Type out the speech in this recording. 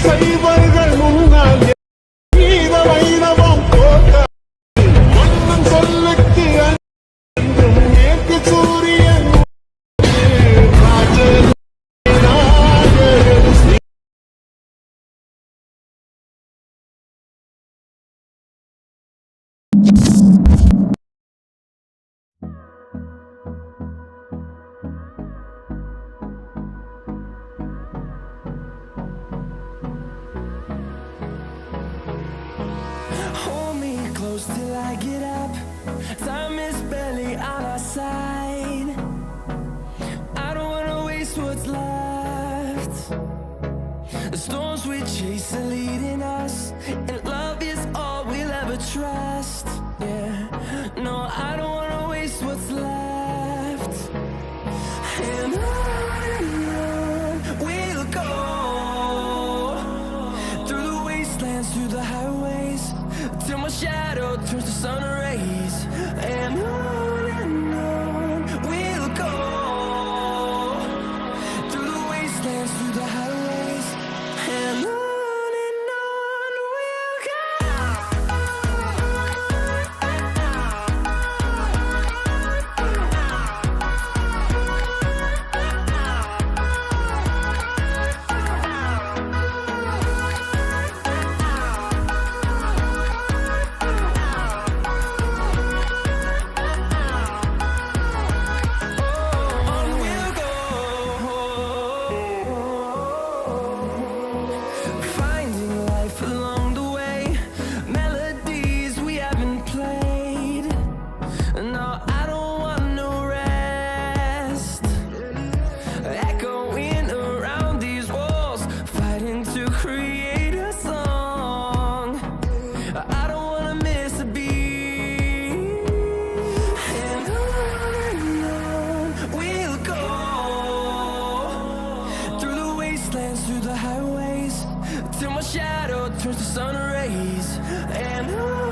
சைவர்கள் முன்னால் கீத வைரவம் போட்ட மன்னன் சொல்லுக்கு அன்றும் மேற்கு சூரியன் ராஜ Hold me close till I get up. Time is barely on our side. I don't wanna waste what's left. The storms we chase are leading us, and love is all we'll ever trust. Yeah, no, I don't wanna waste what's left. And on we'll go, through the wastelands, through the highways, till my shadow turns to sun rays. And on we'll go, through the wastelands, through the highways, and on we'll go. On we'll go, finding life along the way, melodies we haven't played. No, I don't want no rest, echoing around these walls, fighting to create a song. I don't wanna miss a beat. And on we'll go, through the wastelands, through the highways, till my shadow turns to sun rays. And on